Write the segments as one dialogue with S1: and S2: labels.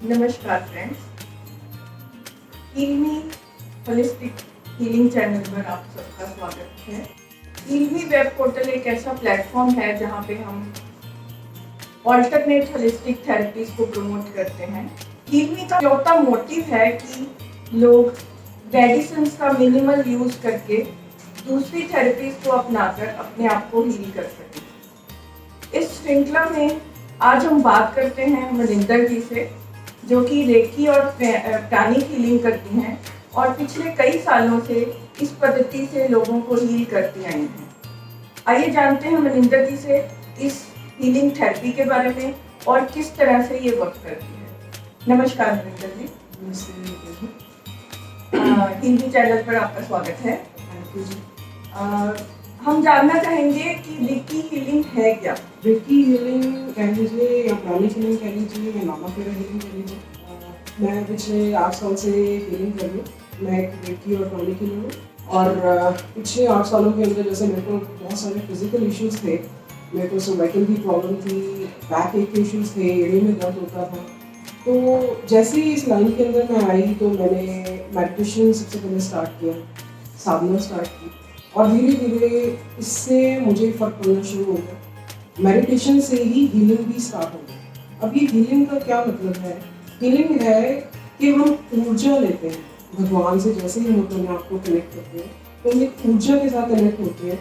S1: नमस्कार friends, heal me holistic healing channel पर आप सबका स्वागत है। हील मी वेब पोर्टल एक ऐसा प्लेटफॉर्म है जहां पे हम ऑल्टरनेट होलिस्टिक थेरेपीज को प्रमोट करते हैं। हील मी का चौथा मोटिव है कि लोग मेडिसिन का मिनिमल यूज करके दूसरी थेरेपीज को अपनाकर अपने आप को हील कर सकें। इस श्रृंखला में आज हम बात करते हैं मनिंदर जी से, जो कि रेकी और प्राणिक हीलिंग करती हैं और पिछले कई सालों से इस पद्धति से लोगों को हील करती आई हैं। आइए जानते हैं मनिंदर जी से इस हीलिंग थेरेपी के बारे में और किस तरह से ये वर्क करती है। नमस्कार मनिंदर जी। हिंदी चैनल पर आपका स्वागत है। हम जानना चाहेंगे कि रेकी हीलिंग है क्या?
S2: रेकी हीलिंग कह लीजिए या प्राणिक हीलिंग कह लीजिए या नामा फेरा हीलिंग कह लीजिए। मैं पिछले 8 साल से हीलिंग कर रही हूँ। मैं एक रेकी और प्राणिक हीलिंग हूँ और पिछले 8 सालों के अंदर जैसे मेरे को बहुत सारे फिजिकल इश्यूज थे। मेरे को सर्वाइकल की प्रॉब्लम थी, बैक एक के इश्यूज थे, एड़ी में दर्द होता था। तो जैसे ही इस लाइन के अंदर मैं आई तो मैंने मेडिटेशन सबसे पहले स्टार्ट किया, साधना स्टार्ट की और धीरे धीरे इससे मुझे फ़र्क पड़ना शुरू हो गया। मेडिटेशन से ही हीलिंग भी स्टार्ट हो गई। अब ये हीलिंग का क्या मतलब है? हीलिंग है कि हम ऊर्जा लेते हैं भगवान से। जैसे ही हम अपने आप को कनेक्ट करते हैं तो हम एक ऊर्जा के साथ कनेक्ट होते हैं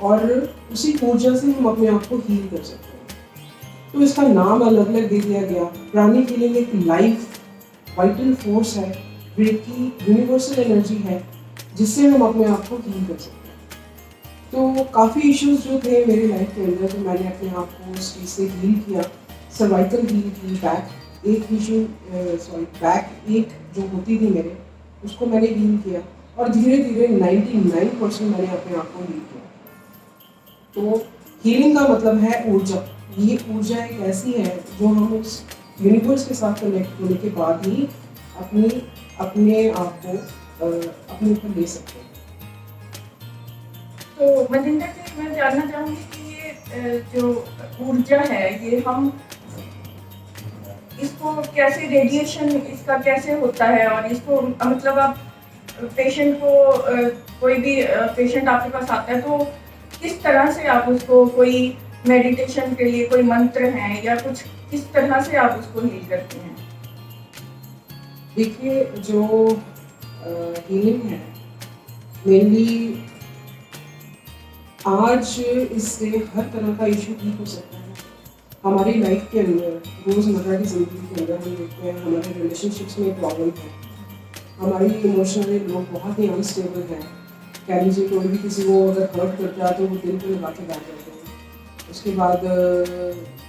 S2: और उसी ऊर्जा से हम अपने आप को हील कर सकते हैं। तो इसका नाम अलग अलग दे दिया गया। प्राणिक हीलिंग एक लाइफ वाइटल फोर्स है, रेकी यूनिवर्सल एनर्जी है जिससे हम अपने आप को हील कर सकते हैं। तो काफ़ी इश्यूज जो थे मेरी लाइफ के अंदर, तो मैंने अपने आप को उस चीज़ से हील किया। सर्वाइकल हील की, बैक एक जो होती थी मेरे, उसको मैंने हील किया और धीरे धीरे 99% मैंने अपने आप को हील किया। तो हीलिंग का मतलब है ऊर्जा। ये ऊर्जा एक ऐसी है जो हम उस यूनिवर्स के साथ कनेक्ट होने के बाद ही अपने आप को अपने ऊपर ले सकते हैं।
S1: तो मनिंदर जी, मैं जानना चाहूँगी कि ये जो ऊर्जा है ये हम इसको कैसे, रेडिएशन इसका कैसे होता है और इसको मतलब आप पेशेंट को कोई भी पेशेंट आपके पास आता है तो किस तरह से आप उसको, कोई मेडिटेशन के लिए कोई मंत्र हैं या कुछ, किस तरह से आप उसको हील करते हैं?
S2: देखिए, जो हीलिंग है मेनली आज इससे हर तरह का इशू ठीक हो सकता है। हमारी लाइफ के अंदर, रोज़मर्रा की ज़िंदगी के अंदर हम देखते हैं हमारे रिलेशनशिप्स में प्रॉब्लम है, हमारी इमोशनली लोग बहुत ही अनस्टेबल हैं। कह लीजिए कोई भी किसी को अगर हर्ट करता है तो वो दिल पे लगा के बैठ जाते हैं। उसके बाद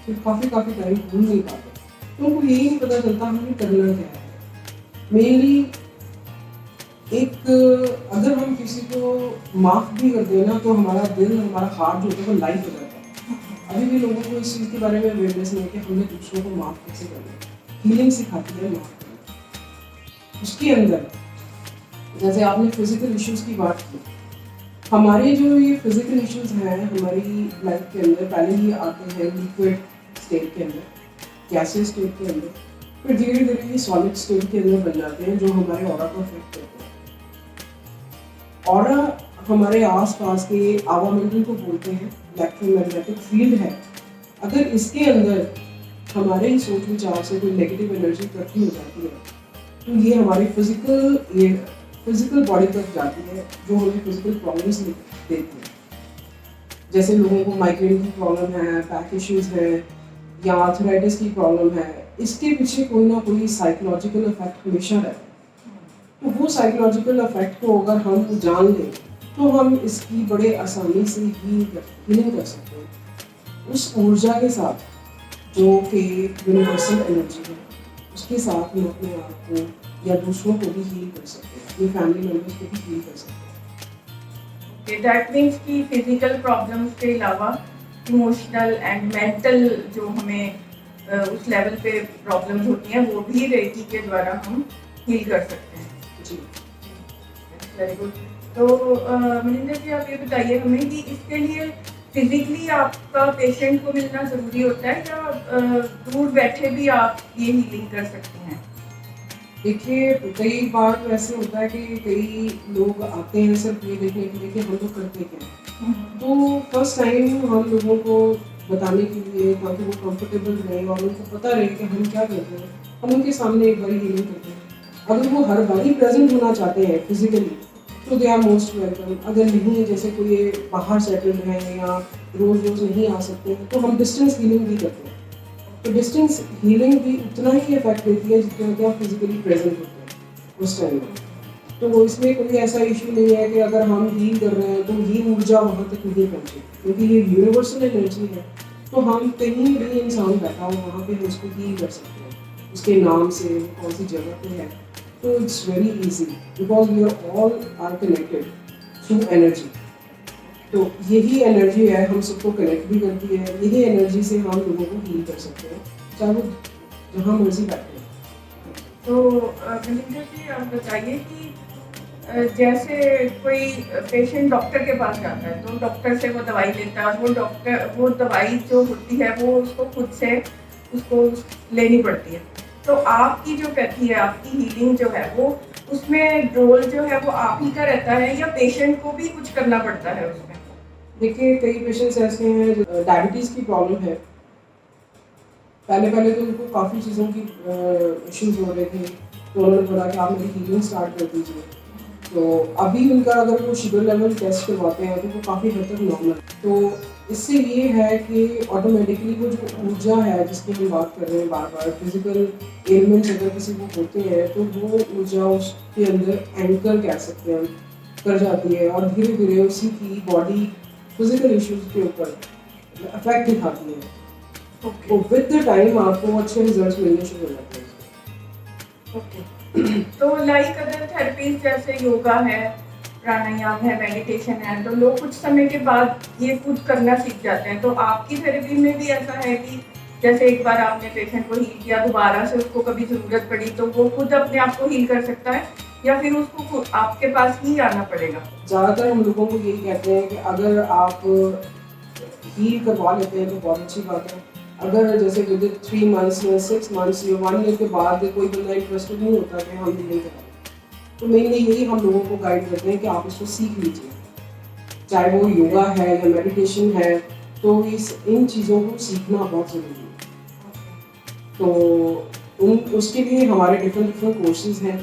S2: फिर काफ़ी टाइम भूल नहीं पाते, तो उनको यही नहीं पता चलता हमें करना क्या है। मेनली अगर हम किसी को माफ़ भी कर दें ना तो हमारा दिल, हमारा हार्ट जो होता है वो लाइट हो जाता है। अभी भी लोगों को इस चीज़ के बारे में अवेयरनेस नहीं है कि हमने दूसरों को माफ़ कैसे करना। हीलिंग सिखाती है माफ़ करना। उसके अंदर जैसे आपने फिजिकल इश्यूज की बात की, हमारे जो ये फिजिकल इश्यूज हैं हमारी लाइफ के अंदर पहले ही आते हैं लिक्विड स्टेट के अंदर, गैसियस स्टेट के अंदर, फिर धीरे धीरे ये सॉलिड स्टेट के अंदर बन जाते हैं जो हमारे ऑरा को अफेक्ट करते हैं। ऑरा हमारे आसपास के आवामंडल को बोलते हैं, इलेक्ट्रोमैग्नेटिक फील्ड है। अगर इसके अंदर हमारे ही सोच विचार से कोई नेगेटिव एनर्जी इकट्ठी हो जाती है तो ये हमारी फिजिकल बॉडी तक जाती है, जो हमें फिजिकल प्रॉब्लम्स देती है। जैसे लोगों को माइग्रेन की प्रॉब्लम है, बैक इश्यूज है या आर्थराइटिस की प्रॉब्लम है, इसके पीछे कोई ना कोई साइकोलॉजिकल इफेक्ट हमेशा रहता है। तो वो साइकोलॉजिकल इफेक्ट को अगर हम जान लें तो हम इसकी बड़े आसानी से हीलिंग कर सकते हैं उस ऊर्जा के साथ जो कि यूनिवर्सल एनर्जी है। उसके साथ हम अपने आप को या दूसरों को भी हील कर सकते हैं, अपनी फैमिली मेम्बर्स को भी हील कर सकते हैं।
S1: दैट मीन्स कि फिजिकल प्रॉब्लम्स के अलावा इमोशनल एंड मेंटल जो हमें उस लेवल पे प्रॉब्लम्स होती हैं वो भी रेकी के द्वारा हम हील कर सकते हैं।
S2: जी,
S1: वेरी गुड। तो मनिंदर जी, आप ये बताइए हमें कि इसके लिए फिजिकली आपका पेशेंट को मिलना ज़रूरी होता है या दूर बैठे भी आप ये हीलिंग कर सकते हैं?
S2: देखिए, कई बार तो ऐसे होता है कि कई लोग आते हैं सिर्फ ये देखने के लिए कि हम लोग करते क्या हैं। तो फर्स्ट टाइम हम लोगों को बताने के लिए, ताकि वो कंफर्टेबल रहे और उनको पता रहे कि हम क्या करते हैं, हम उनके सामने एक बारी हीलिंग करते हैं। अगर वो हर बारी प्रेजेंट होना चाहते हैं फिजिकली, तो दे आर मोस्ट वेलकम। अगर नहीं, जैसे कोई बाहर सेटल्ड है या रोज रोज नहीं आ सकते हैं, तो हम डिस्टेंस हीलिंग भी करते हैं। तो डिस्टेंस हीलिंग भी उतना ही इफेक्ट देती है जितना कि आप फिजिकली प्रेजेंट होते हैं उस टाइम में। तो इसमें कोई ऐसा इशू नहीं है कि अगर हम हील कर रहे हैं तो ये ऊर्जा वहाँ तक नहीं पहुँची, क्योंकि ये यूनिवर्सल एनर्जी है। तो हम कहीं भी इंसान बैठा हो वहाँ पे हम उसको हील कर सकते हैं, उसके नाम से, कौन सी जगह पे है। तो it's very easy because we are all are connected through energy. तो यही एनर्जी है, हम सबको कनेक्ट भी करती है। यही एनर्जी से हम लोगों को हील कर सकते हैं, चाहे वो जहाँ मर्जी बैठे।
S1: तो मनिंदर जी, आप बताइए कि जैसे कोई पेशेंट डॉक्टर के पास जाता है तो डॉक्टर से वो दवाई लेता है और वो दवाई जो होती है वो उसको खुद से उसको लेनी पड़ती है। तो आपकी जो पैथी है, आपकी हीलिंग जो है, वो उसमें रोल जो है वो आप ही का रहता है या पेशेंट को भी कुछ करना पड़ता है उसमें?
S2: देखिए, कई पेशेंट्स ऐसे हैं जो डायबिटीज़ की प्रॉब्लम है। पहले पहले तो उनको काफ़ी चीज़ों की इश्यूज हो रहे थे, तो उन्होंने बोला कि आप मेरी हीलिंग स्टार्ट कर दीजिए। तो अभी उनका अगर वो शुगर लेवल टेस्ट करवाते हैं तो वो काफ़ी हद तक नॉर्मल। तो इससे ये है कि ऑटोमेटिकली वो जो ऊर्जा है जिसकी हम बात कर रहे हैं बार बार, फिजिकल एलिमेंट्स अगर किसी को होते हैं तो वो ऊर्जा उसके अंदर एंकर कह सकते हैं कर जाती है और धीरे धीरे उसी की बॉडी फिजिकल इश्यूज के ऊपर इफेक्ट दिखाती है। तो विद द टाइम आपको अच्छे रिजल्ट्स मिलने शुरू हो जाते हैं।
S1: ओके। तो लाइक अदर थेरेपीज जैसे योगा है, प्राणायाम है, मेडिटेशन है, तो लोग कुछ समय के बाद ये खुद करना सीख जाते हैं। तो आपकी थेरेपी में भी ऐसा है कि जैसे एक बार आपने पेशेंट को हील किया, दोबारा से उसको कभी ज़रूरत पड़ी तो वो खुद अपने आप को हील कर सकता है या फिर उसको आपके पास ही आना पड़ेगा?
S2: ज़्यादातर हम लोगों को यही कहते हैं कि अगर आप हील करवा लेते हैं तो बहुत अच्छी बात है। अगर जैसे विद 3 मंथ्स या 6 मंथ्स या 1 ईयर के बाद कोई बंदा इंटरेस्टेड नहीं होता कि हम हीलिंग कराएं, तो मेनली यही हम लोगों को गाइड करते हैं कि आप इसको सीख लीजिए। चाहे वो योगा है या मेडिटेशन है, तो इन चीज़ों को सीखना बहुत ज़रूरी है। तो उसके लिए हमारे डिफरेंट कोर्सेज हैं।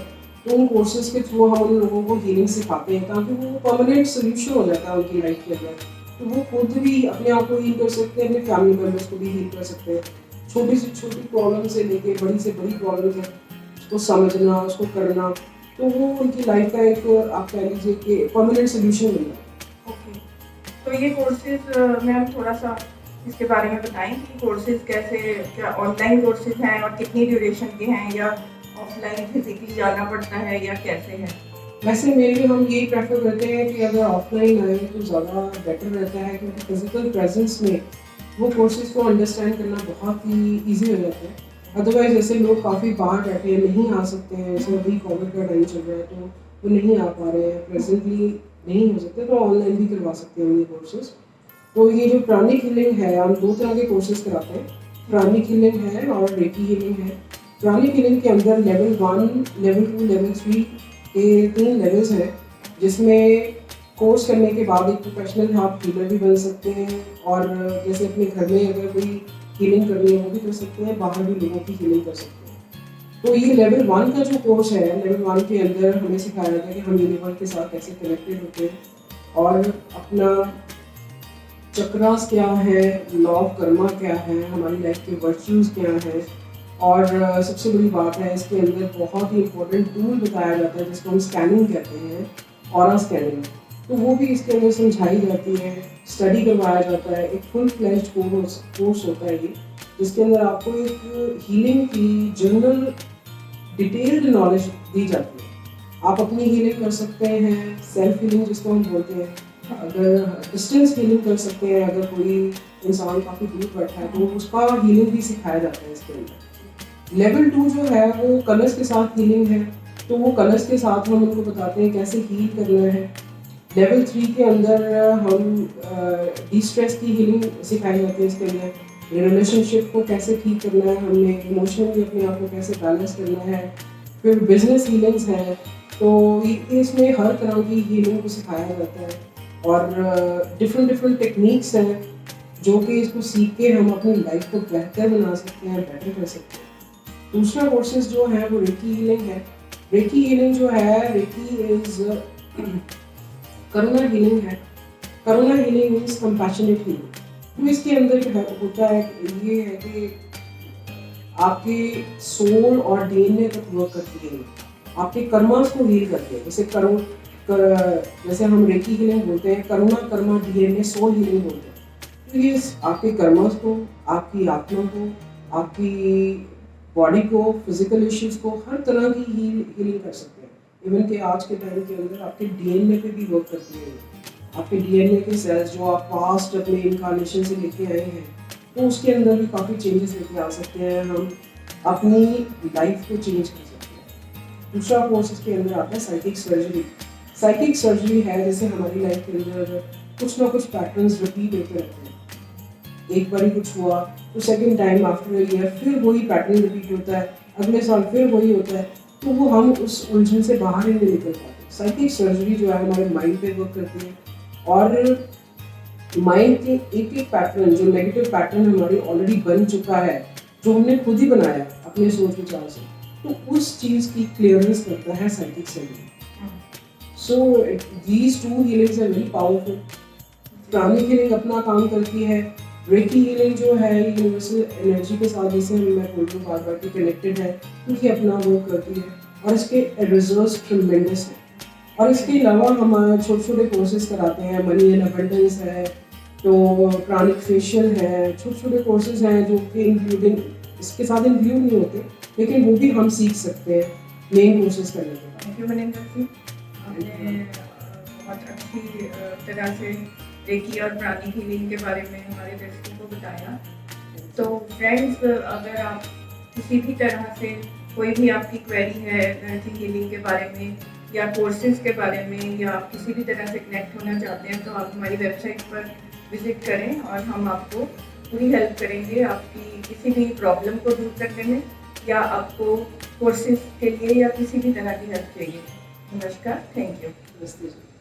S2: तो उन कोर्सेज के थ्रू हम उन लोगों को हीलिंग सिखाते हैं ताकि वो परमानेंट सोल्यूशन हो जाता है उनकी लाइफ के अंदर। तो वो खुद भी अपने आप को हील कर सकते हैं, अपने फैमिली मेम्बर्स को भी हील कर सकते हैं। छोटी से छोटी प्रॉब्लम से लेके बड़ी से बड़ी प्रॉब्लम है, उसको समझना, उसको करना, तो वो उनकी लाइफ का एक आप कह लीजिए कि परमानेंट सोल्यूशन मिल रहा है।
S1: ओके। तो ये कोर्सेज मैम थोड़ा सा इसके बारे में बताएं कि कोर्सेज कैसे, क्या ऑनलाइन कोर्सेज हैं और कितनी ड्यूरेशन के हैं या ऑफलाइन फिजिकली जाना पड़ता है या कैसे है?
S2: वैसे मेनली हम यही प्रेफर करते हैं कि अगर ऑफलाइन आए तो ज़्यादा बेटर रहता है, क्योंकि फिजिकल प्रेजेंस में वो कोर्सेज को अंडरस्टैंड करना बहुत ही ईजी हो जाता है। अदरवाइज जैसे लोग काफ़ी बाहर बैठे हैं, नहीं आ सकते हैं, जैसे अभी कोविड का टाइम चल रहा है तो वो नहीं आ पा रहे हैं, प्रेजेंटली नहीं हो सकते, तो ऑनलाइन भी करवा सकते हैं ये कोर्सेज। तो ये जो प्राणिक हीलिंग है, हम 2 तरह के कोर्सेज कराते हैं। प्राणिक हीलिंग है और रेकी हीलिंग है। प्राणिक हीलिंग के अंदर लेवल 1, लेवल 2, लेवल 3 के 3 लेवल्स हैं, जिसमें कोर्स करने के बाद एक प्रोफेशनल आप हीलर भी बन सकते हैं और जैसे अपने घर में अगर कोई हीलिंग करनी है वो भी कर सकते हैं, बाहर भी लोगों की हीलिंग कर सकते हैं। तो ये लेवल 1 का जो कोर्स है, लेवल 1 के अंदर हमें सिखाया जाता है कि हम यूनिवर्स के साथ कैसे कनेक्टेड होते हैं और अपना चक्रास क्या है, लॉ ऑफ कर्मा क्या है, हमारी लाइफ के वर्च्यूज क्या हैं, और सबसे बड़ी बात है इसके अंदर बहुत ही इंपॉर्टेंट टूल बताया जाता है जिसको हम स्कैनिंग कहते हैं, ऑरा स्कैनिंग। तो वो भी इसके अंदर समझाई जाती है, स्टडी करवाया जाता है। एक फुल फ्लेज्ड कोर्स होता है ये, जिसके अंदर आपको एक हीलिंग की जनरल डिटेल्ड नॉलेज दी जाती है। आप अपनी हीलिंग कर सकते हैं, सेल्फ हीलिंग जिसको हम बोलते हैं, अगर डिस्टेंस हीलिंग कर सकते हैं, अगर कोई इंसान काफ़ी दूर बैठा है तो उसका हीलिंग भी सिखाया जाता है इसके अंदर। लेवल 2 जो है वो कलर्स के साथ हीलिंग है, तो वो कलर्स के साथ हम उनको बताते हैं कैसे हील करना है। लेवल 3 के अंदर हम डिस्ट्रेस की हीलिंग सिखाई जाती है। इसके अंदर रिलेशनशिप को कैसे ठीक करना है, हमने इमोशनली अपने आप को कैसे बैलेंस करना है। फिर बिजनेस हीलिंग्स हैं, तो इसमें हर तरह की हीलिंग को सिखाया जाता है और डिफरेंट डिफरेंट टेक्निक्स हैं जो कि इसको सीख के हम अपनी लाइफ को बेहतर बना सकते हैं, बेटर कर सकते हैं। दूसरा कोर्सेज जो है वो रेकी हीलिंग है। रेकी हीलिंग जो है, रेकी इज करुणा हीलिंग है। करुणा हीलिंग मीन्स कंपैशनेट हीलिंग। तो इसके अंदर जो है होता है ये है कि आपके सोल और डीएनए तक वर्क करती है, आपके कर्मास को हील करती है। जैसे हम रेकी हीलिंग बोलते हैं, करुणा कर्मा डीएनए सोल हीलिंग बोलते हैं। तो ये आपके कर्मास को, आपकी आत्मा को, आपकी बॉडी को, फिजिकल इश्यूज को, हर तरह की हीलिंग कर सकते हैं। इवन कि आज के टाइम के अंदर आपके डीएनए पे भी वर्क करती है। आपके डीएनए के सेल्स जो आप पास्ट अपने इनकार्नेशन से लेके आए हैं, तो उसके अंदर भी काफ़ी चेंजेस लेके आ सकते हैं। हम अपनी लाइफ को चेंज कर सकते हैं। दूसरा कोर्स इसके अंदर आता है साइकिक सर्जरी। साइकिक सर्जरी है जैसे हमारी लाइफ के अंदर कुछ ना कुछ पैटर्न्स रिपीट होते रहते हैं। एक बार ही कुछ हुआ तो सेकंड टाइम आफ्टर ईयर फिर वही पैटर्न रिपीट होता है, अगले साल फिर वही होता है, तो वो हम उस उलझन से बाहर ही नहीं निकल पाते। साइकिक सर्जरी जो है हमारे माइंड पे वर्क करती है और माइंड के एक एक पैटर्न, जो नेगेटिव पैटर्न हमारी ऑलरेडी बन चुका है, जो हमने खुद ही बनाया अपने सोच विचार से, तो उस चीज़ की क्लियरेंस करता है psychic surgery. So these two healings are very powerful. Pranic healing अपना काम करती है। रेकी हीलिंग जो है यूनिवर्सल एनर्जी के साथ, जैसे मैं बोल रही हूँ बार बार, की कनेक्टेड है, क्योंकि अपना वर्क करती है और इसके रिजल्ट्स ट्रेमेंडस है। और इसके अलावा हम छोटे छोटे कोर्सेज कराते हैं। मनी एंड अबंडेंस है, तो प्राणिक फेशियल है, छोटे छोटे कोर्सेज हैं जो कि इंक्लूडिंग इसके साथ इंक्लूड नहीं होते, लेकिन वो भी हम सीख सकते हैं मेन कोर्सेज करने के बाद।
S1: थैंक यू मनिंदर जी, आपने बहुत अच्छी तरह से रेकी और प्राणिक हीलिंग के बारे में हमारे दर्शकों को बताया। तो फ्रेंड्स, अगर आप किसी भी तरह से कोई भी आपकी क्वेरी है एनर्जी हीलिंग के बारे में या कोर्सेज के बारे में, या आप किसी भी तरह से कनेक्ट होना चाहते हैं, तो आप हमारी वेबसाइट पर विजिट करें और हम आपको पूरी हेल्प करेंगे आपकी किसी भी प्रॉब्लम को दूर करने में, या आपको कोर्सेज के लिए या किसी भी तरह की हेल्प चाहिए। नमस्कार, थैंक यू।
S2: नमस्ते जी।